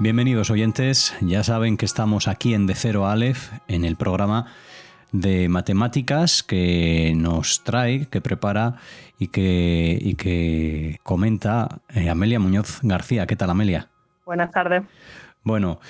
Bienvenidos oyentes, ya saben que estamos aquí en De Cero a Aleph, en el programa de matemáticas que nos trae, que prepara y que comenta Amelia Muñoz García. ¿Qué tal, Amelia? Buenas tardes. Bueno,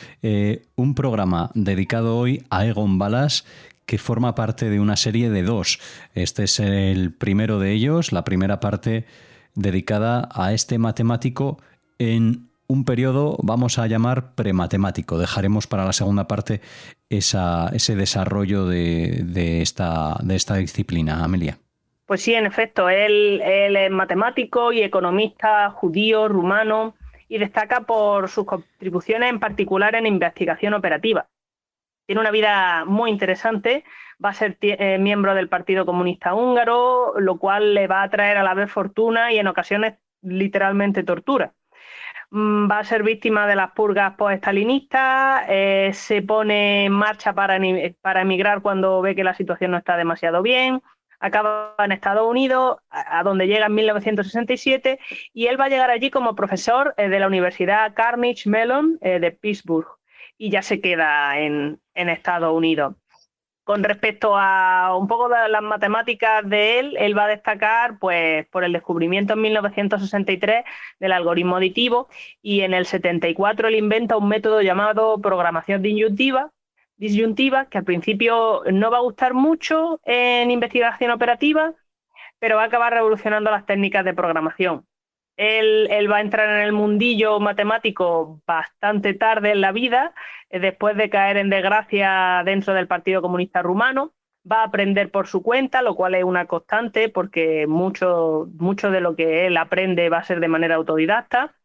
un programa dedicado hoy a Egon Balas, que forma parte de una serie de dos. Este es el primero de ellos, la primera parte dedicada a este matemático en un periodo, vamos a llamar prematemático. Dejaremos para la segunda parte ese desarrollo de esta disciplina, Amelia. Pues sí, en efecto, él es matemático y economista judío, rumano, y destaca por sus contribuciones en particular en investigación operativa. Tiene una vida muy interesante, va a ser miembro del Partido Comunista Húngaro, lo cual le va a traer a la vez fortuna y en ocasiones literalmente tortura. Va a ser víctima de las purgas post-estalinistas, se pone en marcha para emigrar cuando ve que la situación no está demasiado bien, acaba en Estados Unidos, a donde llega en 1967, y él va a llegar allí como profesor de la Universidad Carnegie Mellon de Pittsburgh, y ya se queda en Estados Unidos. Con respecto a un poco de las matemáticas de él va a destacar pues, por el descubrimiento en 1963 del algoritmo aditivo, y en el 74 él inventa un método llamado programación disyuntiva, que al principio no va a gustar mucho en investigación operativa, pero va a acabar revolucionando las técnicas de programación. Él va a entrar en el mundillo matemático bastante tarde en la vida, después de caer en desgracia dentro del Partido Comunista Rumano. Va a aprender por su cuenta, lo cual es una constante, porque mucho de lo que él aprende va a ser de manera autodidacta.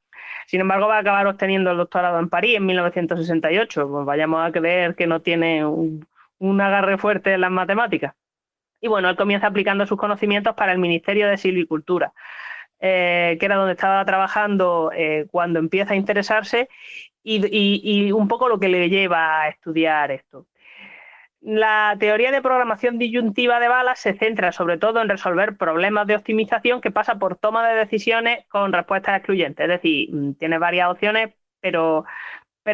Sin embargo, va a acabar obteniendo el doctorado en París en 1968. Pues vayamos a creer que no tiene un agarre fuerte en las matemáticas. Y bueno, él comienza aplicando sus conocimientos para el Ministerio de Silvicultura, que era donde estaba trabajando cuando empieza a interesarse, y un poco lo que le lleva a estudiar esto. La teoría de programación disyuntiva de Balas se centra sobre todo en resolver problemas de optimización que pasa por toma de decisiones con respuestas excluyentes. Es decir, tiene varias opciones, pero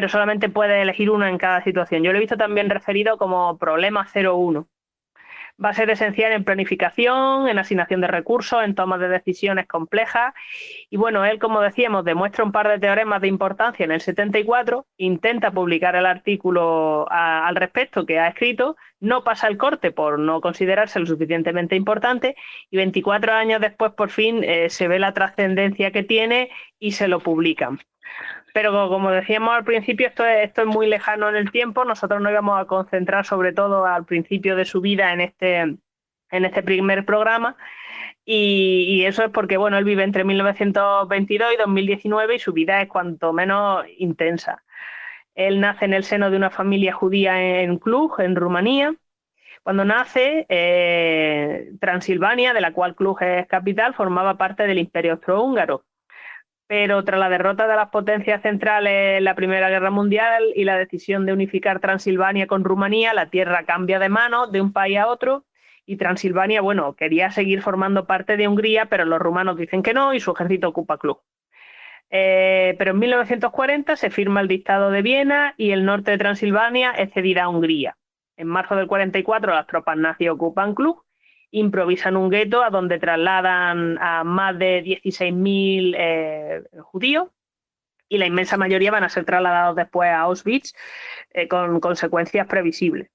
solamente puede elegir una en cada situación. Yo lo he visto también referido como problema 0-1. Va a ser esencial en planificación, en asignación de recursos, en toma de decisiones complejas. Y bueno, él, como decíamos, demuestra un par de teoremas de importancia en el 74, intenta publicar el artículo al respecto que ha escrito, no pasa el corte por no considerarse lo suficientemente importante, y 24 años después, por fin, se ve la trascendencia que tiene y se lo publican. Pero como decíamos al principio, esto es muy lejano en el tiempo. Nosotros nos íbamos a concentrar sobre todo al principio de su vida en este primer programa, y eso es porque bueno, él vive entre 1922 y 2019 y su vida es cuanto menos intensa. Él nace en el seno de una familia judía en Cluj, en Rumanía. Cuando nace, Transilvania, de la cual Cluj es capital, formaba parte del Imperio Austrohúngaro. Pero tras la derrota de las potencias centrales en la Primera Guerra Mundial y la decisión de unificar Transilvania con Rumanía, la tierra cambia de manos de un país a otro, y Transilvania, bueno, quería seguir formando parte de Hungría, pero los rumanos dicen que no y su ejército ocupa Cluj. Pero en 1940 se firma el Dictado de Viena y el norte de Transilvania es cedida a Hungría. En marzo del 44 las tropas nazis ocupan Cluj, improvisan un gueto a donde trasladan a más de 16.000 judíos, y la inmensa mayoría van a ser trasladados después a Auschwitz con consecuencias previsibles.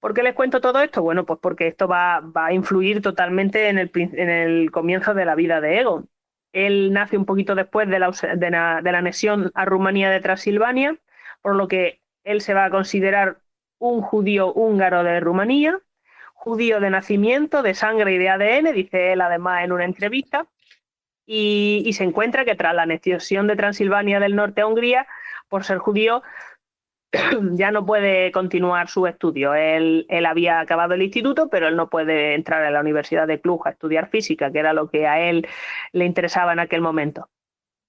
¿Por qué les cuento todo esto? Bueno, pues porque esto va a influir totalmente en el comienzo de la vida de Egon. Él nace un poquito después de la anexión a Rumanía de Transilvania, por lo que él se va a considerar un judío húngaro de Rumanía, judío de nacimiento, de sangre y de ADN, dice él además en una entrevista, y se encuentra que tras la anexión de Transilvania del norte a Hungría, por ser judío, ya no puede continuar su estudio. Él había acabado el instituto, pero él no puede entrar a la Universidad de Cluj a estudiar física, que era lo que a él le interesaba en aquel momento.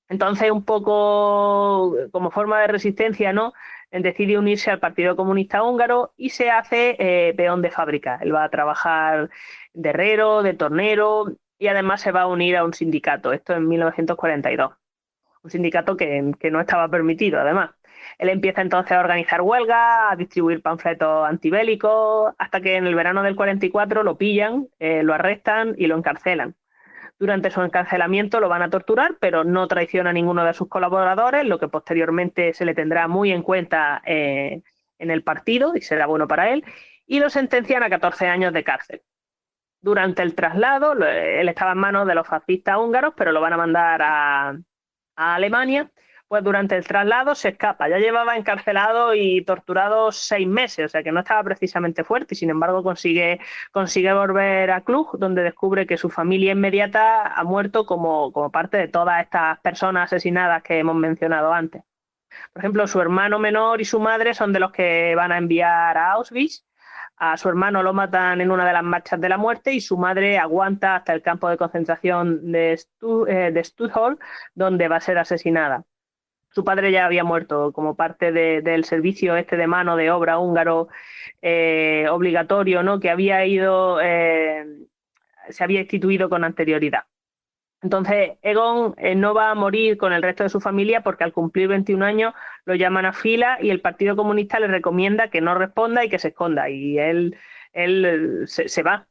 Entonces, un poco como forma de resistencia, ¿no?, decide unirse al Partido Comunista Húngaro y se hace peón de fábrica. Él va a trabajar de herrero, de tornero, y además se va a unir a un sindicato. Esto en 1942. Un sindicato que no estaba permitido, además. Él empieza entonces a organizar huelgas, a distribuir panfletos antibélicos, hasta que en el verano del 44 lo pillan, lo arrestan y lo encarcelan. Durante su encarcelamiento lo van a torturar, pero no traiciona a ninguno de sus colaboradores, lo que posteriormente se le tendrá muy en cuenta en el partido y será bueno para él, y lo sentencian a 14 años de cárcel. Durante el traslado, él estaba en manos de los fascistas húngaros, pero lo van a mandar a Alemania. Pues durante el traslado se escapa. Ya llevaba encarcelado y torturado 6 meses, o sea que no estaba precisamente fuerte, y sin embargo consigue volver a Cluj, donde descubre que su familia inmediata ha muerto como parte de todas estas personas asesinadas que hemos mencionado antes. Por ejemplo, su hermano menor y su madre son de los que van a enviar a Auschwitz. A su hermano lo matan en una de las marchas de la muerte y su madre aguanta hasta el campo de concentración de Stutthof, donde va a ser asesinada. Su padre ya había muerto como parte del servicio este de mano de obra húngaro obligatorio, ¿no? Que se había instituido con anterioridad. Entonces, Egon no va a morir con el resto de su familia porque al cumplir 21 años lo llaman a fila y el Partido Comunista le recomienda que no responda y que se esconda. Y él se va.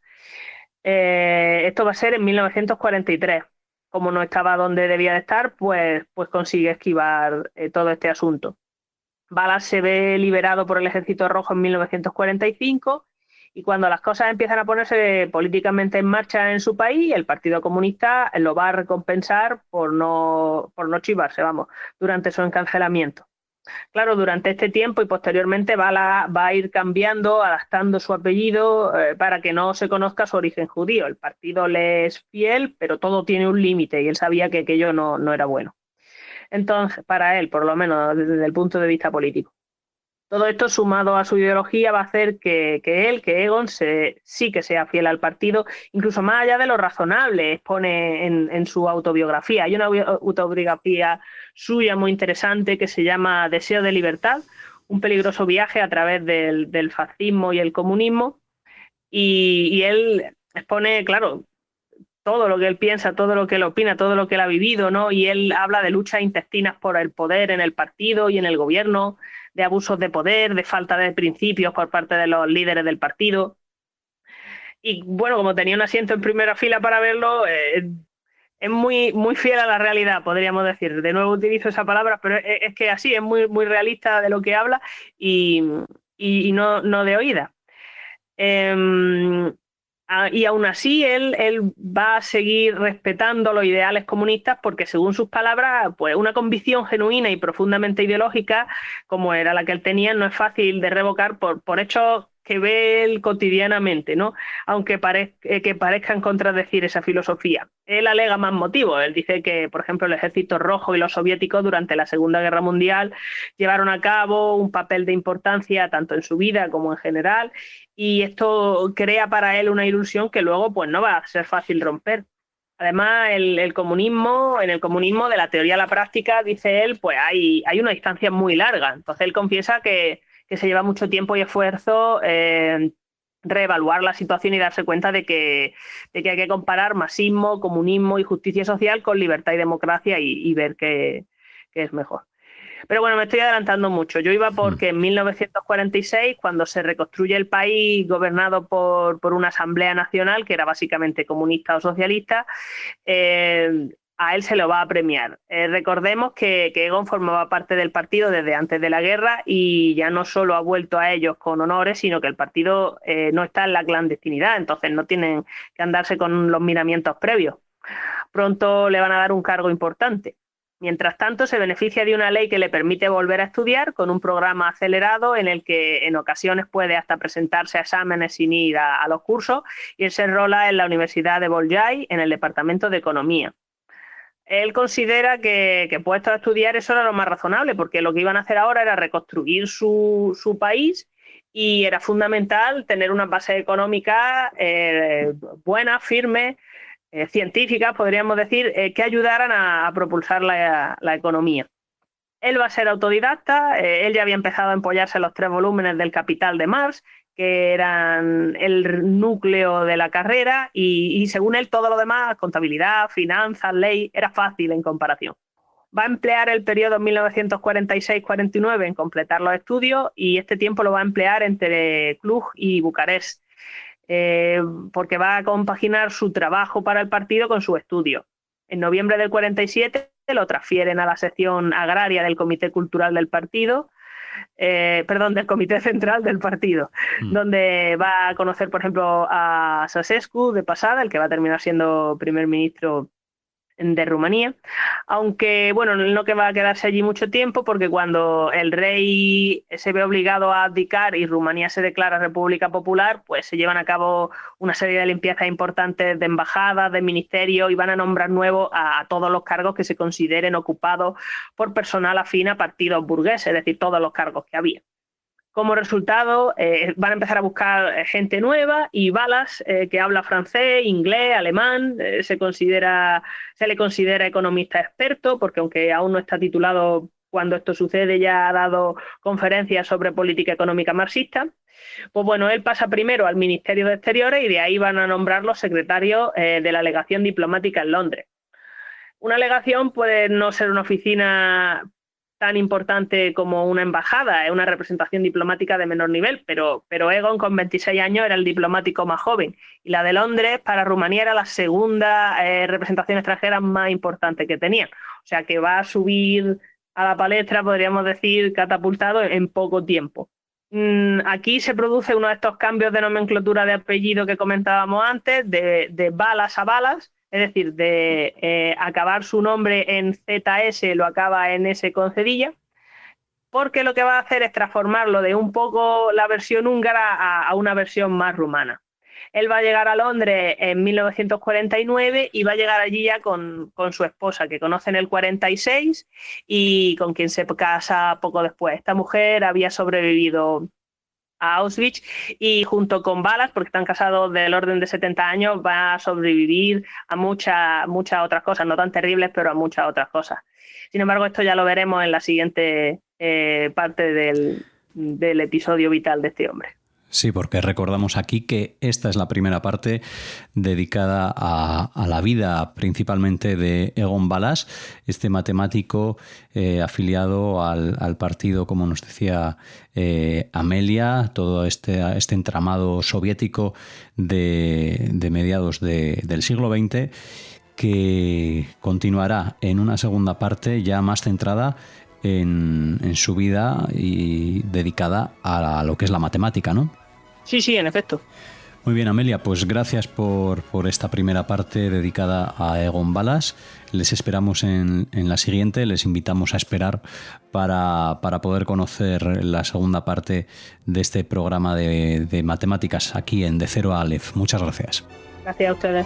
Esto va a ser en 1943. Como no estaba donde debía de estar, pues consigue esquivar todo este asunto. Balas se ve liberado por el Ejército Rojo en 1945 y cuando las cosas empiezan a ponerse políticamente en marcha en su país, el Partido Comunista lo va a recompensar por no chivarse, vamos, durante su encarcelamiento. Claro, durante este tiempo y posteriormente va a ir cambiando, adaptando su apellido para que no se conozca su origen judío. El partido le es fiel, pero todo tiene un límite y él sabía que aquello no era bueno. Entonces, para él, por lo menos desde el punto de vista político. Todo esto sumado a su ideología va a hacer que Egon, sí que sea fiel al partido, incluso más allá de lo razonable, expone en su autobiografía. Hay una autobiografía suya muy interesante que se llama Deseo de libertad, un peligroso viaje a través del fascismo y el comunismo, y él expone, claro, todo lo que él piensa, todo lo que él opina, todo lo que él ha vivido, ¿no? Y él habla de luchas intestinas por el poder en el partido y en el gobierno, de abusos de poder, de falta de principios por parte de los líderes del partido. Y bueno, como tenía un asiento en primera fila para verlo, es muy fiel a la realidad, podríamos decir. De nuevo utilizo esa palabra, pero es que así, es muy realista de lo que habla y no de oída. Y aún así él va a seguir respetando los ideales comunistas porque según sus palabras, pues una convicción genuina y profundamente ideológica como era la que él tenía no es fácil de revocar por hechos que ve él cotidianamente, ¿no? Aunque que parezcan contradecir esa filosofía. Él alega más motivos. Él dice que, por ejemplo, el Ejército Rojo y los soviéticos durante la Segunda Guerra Mundial llevaron a cabo un papel de importancia tanto en su vida como en general, y esto crea para él una ilusión que luego pues no va a ser fácil romper. Además, el comunismo, en el comunismo de la teoría a la práctica, dice él, pues hay una distancia muy larga. Entonces él confiesa que se lleva mucho tiempo y esfuerzo reevaluar la situación y darse cuenta de que hay que comparar marxismo, comunismo y justicia social con libertad y democracia y ver qué es mejor. Pero bueno, me estoy adelantando mucho. Yo iba porque en 1946, cuando se reconstruye el país gobernado por una asamblea nacional, que era básicamente comunista o socialista, a él se lo va a premiar. Recordemos que Egon formaba parte del partido desde antes de la guerra y ya no solo ha vuelto a ellos con honores, sino que el partido no está en la clandestinidad, entonces no tienen que andarse con los miramientos previos. Pronto le van a dar un cargo importante. Mientras tanto, se beneficia de una ley que le permite volver a estudiar con un programa acelerado en el que en ocasiones puede hasta presentarse a exámenes sin ir a los cursos, y él se enrola en la Universidad de Bolyai en el Departamento de Economía. Él considera que puesto a estudiar eso era lo más razonable, porque lo que iban a hacer ahora era reconstruir su país y era fundamental tener una base económica buena, firme, científicas, podríamos decir, que ayudaran a propulsar la economía. Él va a ser autodidacta, él ya había empezado a empollarse los 3 volúmenes del Capital de Marx, que eran el núcleo de la carrera, y según él todo lo demás, contabilidad, finanzas, ley, era fácil en comparación. Va a emplear el periodo 1946-49 en completar los estudios y este tiempo lo va a emplear entre Cluj y Bucarest, porque va a compaginar su trabajo para el partido con su estudio. En noviembre del 47 lo transfieren a la sección agraria del Comité Cultural del partido, del Comité Central del partido, donde va a conocer, por ejemplo, a Ceausescu de pasada, el que va a terminar siendo primer ministro de Rumanía, aunque bueno, no que va a quedarse allí mucho tiempo, porque cuando el rey se ve obligado a abdicar y Rumanía se declara República Popular, pues se llevan a cabo una serie de limpiezas importantes de embajadas, de ministerios, y van a nombrar nuevos a todos los cargos que se consideren ocupados por personal afín a partidos burgueses, es decir, todos los cargos que había. Como resultado, van a empezar a buscar gente nueva, y Balas, que habla francés, inglés, alemán, se le considera economista experto, porque aunque aún no está titulado cuando esto sucede, ya ha dado conferencias sobre política económica marxista. Pues bueno, él pasa primero al Ministerio de Exteriores y de ahí van a nombrarlo secretario de la legación diplomática en Londres. Una legación puede no ser una oficina tan importante como una embajada, es una representación diplomática de menor nivel, pero Egon con 26 años era el diplomático más joven, y la de Londres para Rumanía era la segunda representación extranjera más importante que tenían. O sea que va a subir a la palestra, podríamos decir, catapultado en poco tiempo. Aquí se produce uno de estos cambios de nomenclatura de apellido que comentábamos antes, de Balas a Balas. Es decir, de acabar su nombre en ZS lo acaba en S con cedilla, porque lo que va a hacer es transformarlo de un poco la versión húngara a una versión más rumana. Él va a llegar a Londres en 1949 y va a llegar allí ya con su esposa, que conoce en el 46 y con quien se casa poco después. Esta mujer había sobrevivido a Auschwitz y junto con Balas, porque están casados del orden de 70 años, va a sobrevivir a muchas otras cosas, no tan terribles, pero a muchas otras cosas. Sin embargo, esto ya lo veremos en la siguiente parte del episodio vital de este hombre. Sí, porque recordamos aquí que esta es la primera parte dedicada a la vida principalmente de Egon Balas, este matemático afiliado al partido, como nos decía Amelia, todo este entramado soviético de mediados del siglo XX, que continuará en una segunda parte ya más centrada en su vida y dedicada a lo que es la matemática, ¿no? Sí, en efecto. Muy bien, Amelia, pues gracias por esta primera parte dedicada a Egon Balas. Les esperamos en la siguiente, les invitamos a esperar para poder conocer la segunda parte de este programa de matemáticas aquí en De Cero a Aleph. Muchas gracias. Gracias a ustedes.